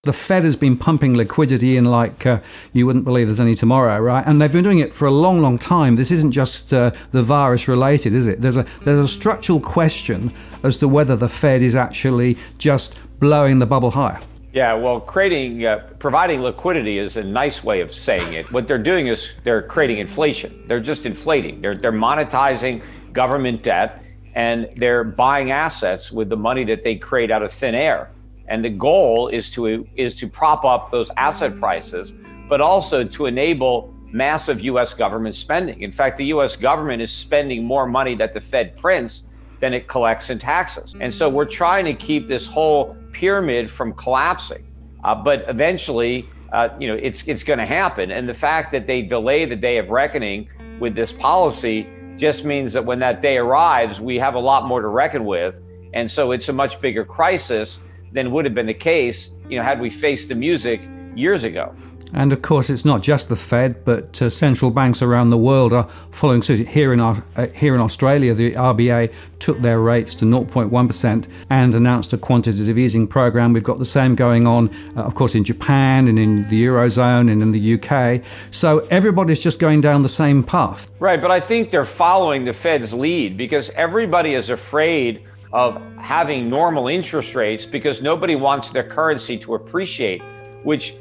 the Fed has been pumping liquidity in like you wouldn't believe there's any tomorrow, right? And they've been doing it for a long, long time. This isn't just the virus related, is it? There's a structural question as to whether the Fed is actually just blowing the bubble higher. Yeah, well, providing liquidity is a nice way of saying it. What they're doing is they're creating inflation. They're just inflating. They're monetizing government debt, and they're buying assets with the money that they create out of thin air. And the goal is to prop up those asset prices, but also to enable massive U.S. government spending. In fact, the U.S. government is spending more money that the Fed prints than it collects in taxes. And so we're trying to keep this whole pyramid from collapsing. But eventually, it's going to happen. And the fact that they delay the day of reckoning with this policy just means that when that day arrives, we have a lot more to reckon with. And so it's a much bigger crisis than would have been the case, had we faced the music years ago. And of course, it's not just the Fed, but central banks around the world are following suit. Here in Australia, the RBA took their rates to 0.1% and announced a quantitative easing program. We've got the same going on, of course, in Japan and in the Eurozone and in the UK. So everybody's just going down the same path. Right, but I think they're following the Fed's lead because everybody is afraid of having normal interest rates because nobody wants their currency to appreciate, which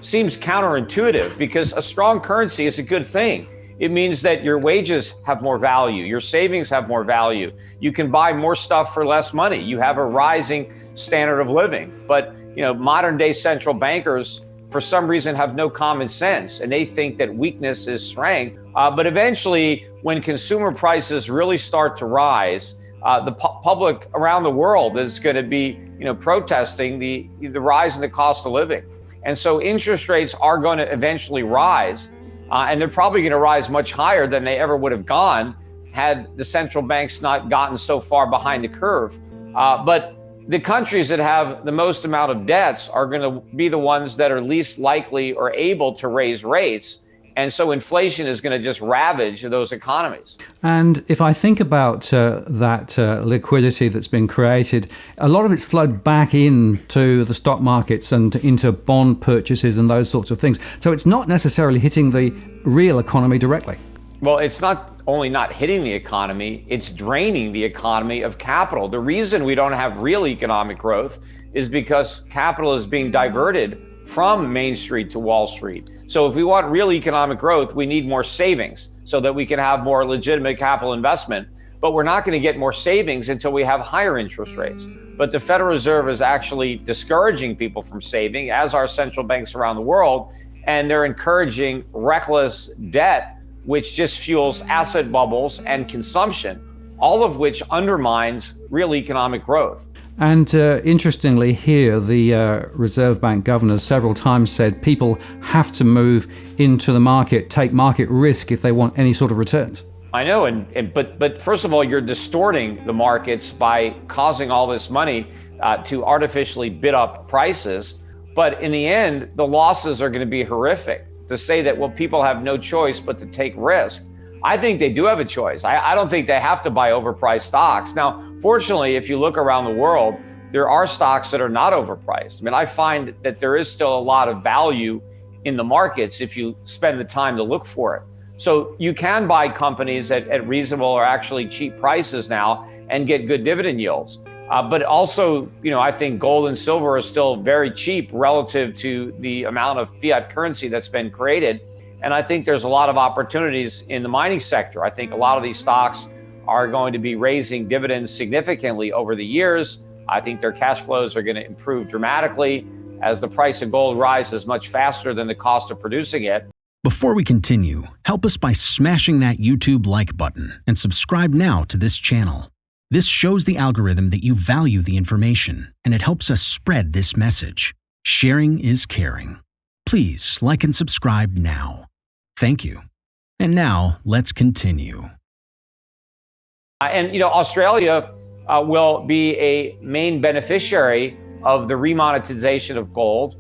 seems counterintuitive because a strong currency is a good thing. It means that your wages have more value, your savings have more value. You can buy more stuff for less money. You have a rising standard of living. But, modern day central bankers, for some reason, have no common sense and they think that weakness is strength. But eventually, when consumer prices really start to rise, the public around the world is going to be, protesting the rise in the cost of living. And so interest rates are going to eventually rise, and they're probably going to rise much higher than they ever would have gone had the central banks not gotten so far behind the curve. But the countries that have the most amount of debts are going to be the ones that are least likely or able to raise rates. And so inflation is going to just ravage those economies. And if I think about that liquidity that's been created, a lot of it's flowed back into the stock markets and into bond purchases and those sorts of things. So it's not necessarily hitting the real economy directly. Well, it's not only not hitting the economy, it's draining the economy of capital. The reason we don't have real economic growth is because capital is being diverted from Main Street to Wall Street. So if we want real economic growth, we need more savings so that we can have more legitimate capital investment. But we're not going to get more savings until we have higher interest rates. But the Federal Reserve is actually discouraging people from saving, as are central banks around the world. And they're encouraging reckless debt, which just fuels asset bubbles and consumption, all of which undermines real economic growth. And interestingly here, the Reserve Bank governor several times said people have to move into the market, take market risk if they want any sort of returns. I know, but first of all, you're distorting the markets by causing all this money to artificially bid up prices. But in the end, the losses are going to be horrific. To say that, well, people have no choice but to take risk. I think they do have a choice. I don't think they have to buy overpriced stocks. Now, fortunately, if you look around the world, there are stocks that are not overpriced. I mean, I find that there is still a lot of value in the markets if you spend the time to look for it. So you can buy companies at reasonable or actually cheap prices now and get good dividend yields. But also, I think gold and silver are still very cheap relative to the amount of fiat currency that's been created. And I think there's a lot of opportunities in the mining sector. I think a lot of these stocks are going to be raising dividends significantly over the years. I think their cash flows are going to improve dramatically as the price of gold rises much faster than the cost of producing it. Before we continue, help us by smashing that YouTube like button and subscribe now to this channel. This shows the algorithm that you value the information, and it helps us spread this message. Sharing is caring. Please like and subscribe now. Thank you. And now let's continue. And Australia will be a main beneficiary of the remonetization of gold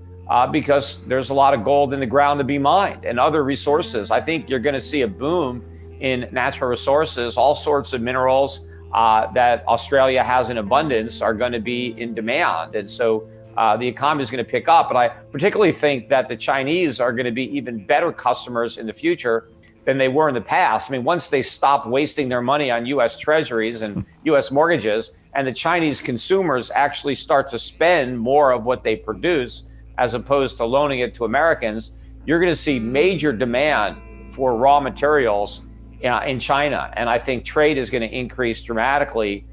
because there's a lot of gold in the ground to be mined and other resources. I think you're going to see a boom in natural resources. All sorts of minerals that Australia has in abundance are going to be in demand. And so the economy is going to pick up. But I particularly think that the Chinese are going to be even better customers in the future than they were in the past. I mean, once they stop wasting their money on U.S. treasuries and U.S. mortgages, and the Chinese consumers actually start to spend more of what they produce as opposed to loaning it to Americans, you're going to see major demand for raw materials in China. And I think trade is going to increase dramatically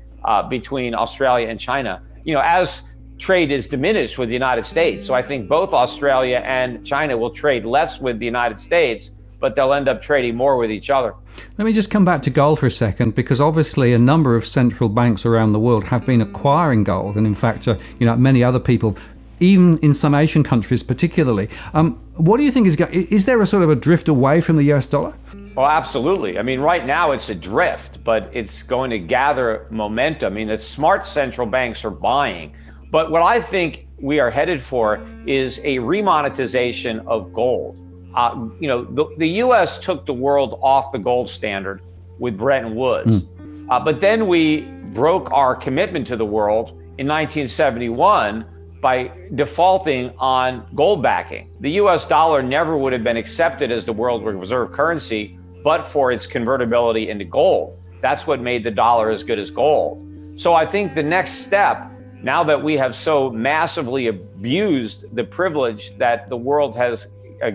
between Australia and China, as trade is diminished with the United States. So I think both Australia and China will trade less with the United States, but they'll end up trading more with each other. Let me just come back to gold for a second, because obviously a number of central banks around the world have been acquiring gold. And in fact, many other people, even in some Asian countries particularly. What do you think is there a sort of a drift away from the US dollar? Well, absolutely. I mean, right now it's a drift, but it's going to gather momentum. I mean, the smart central banks are buying. But what I think we are headed for is a remonetization of gold. The U.S. took the world off the gold standard with Bretton Woods. But then we broke our commitment to the world in 1971 by defaulting on gold backing. The U.S. dollar never would have been accepted as the world reserve currency, but for its convertibility into gold. That's what made the dollar as good as gold. So I think the next step, now that we have so massively abused the privilege that the world has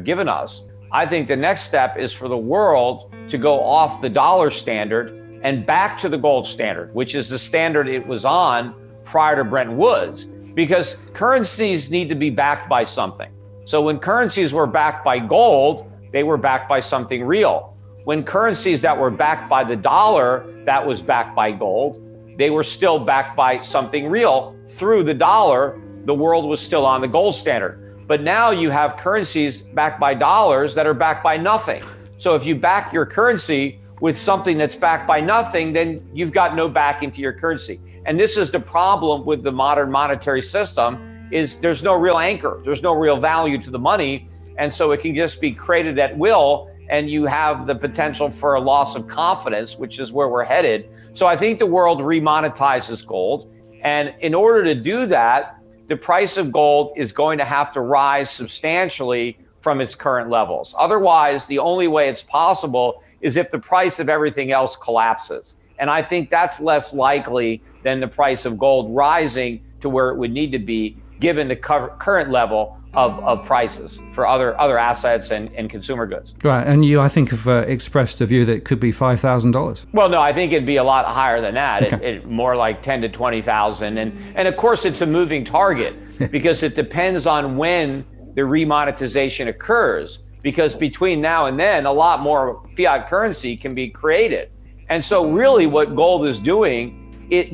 given us, I think the next step is for the world to go off the dollar standard and back to the gold standard, which is the standard it was on prior to Bretton Woods, because currencies need to be backed by something. So when currencies were backed by gold, they were backed by something real. When currencies that were backed by the dollar, that was backed by gold, they were still backed by something real. Through the dollar, the world was still on the gold standard. But now you have currencies backed by dollars that are backed by nothing. So if you back your currency with something that's backed by nothing, then you've got no backing to your currency. And this is the problem with the modern monetary system, is there's no real anchor. There's no real value to the money. And so it can just be created at will. And you have the potential for a loss of confidence, which is where we're headed. So I think the world remonetizes gold. And in order to do that, the price of gold is going to have to rise substantially from its current levels. Otherwise, the only way it's possible is if the price of everything else collapses. And I think that's less likely than the price of gold rising to where it would need to be, given the current level of prices for other assets and consumer goods. Right, and you, I think, have expressed a view that it could be $5,000. Well, no, I think it'd be a lot higher than that. Okay. More like 10 to 20,000. And of course, it's a moving target because it depends on when the remonetization occurs. Because between now and then, a lot more fiat currency can be created. And so really what gold is doing,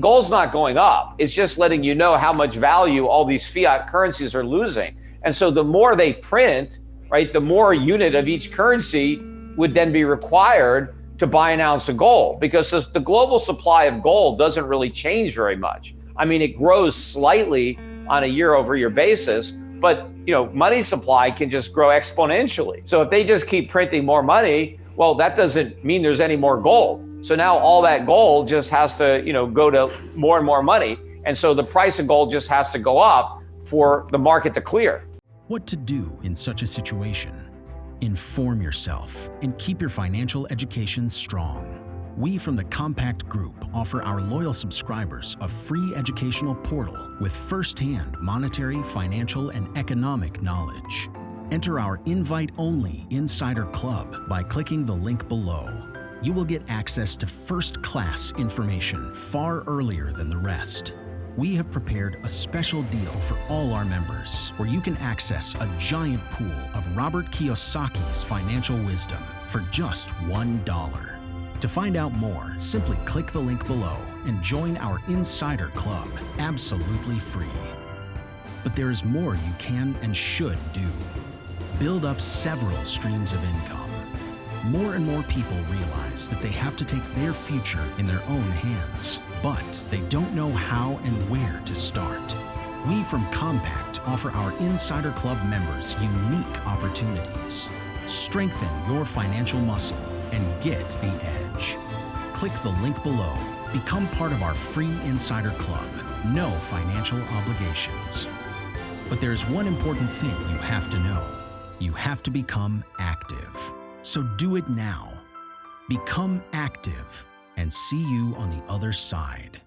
gold's not going up. It's just letting you know how much value all these fiat currencies are losing. And so the more they print, right, the more unit of each currency would then be required to buy an ounce of gold, because the global supply of gold doesn't really change very much. I mean, it grows slightly on a year-over-year basis, but money supply can just grow exponentially. So if they just keep printing more money, well, that doesn't mean there's any more gold. So now all that gold just has to, go to more and more money. And so the price of gold just has to go up for the market to clear. What to do in such a situation? Inform yourself and keep your financial education strong. We from the Compact Group offer our loyal subscribers a free educational portal with first-hand monetary, financial, and economic knowledge. Enter our invite-only Insider Club by clicking the link below. You will get access to first-class information far earlier than the rest. We have prepared a special deal for all our members where you can access a giant pool of Robert Kiyosaki's financial wisdom for just $1. To find out more, simply click the link below and join our Insider Club absolutely free. But there is more you can and should do. Build up several streams of income. More and more people realize that they have to take their future in their own hands, but they don't know how and where to start. We from Compact offer our Insider Club members unique opportunities. Strengthen your financial muscle and get the edge. Click the link below. Become part of our free Insider Club. No financial obligations. But there's one important thing you have to know. You have to become active. So do it now. Become active and see you on the other side.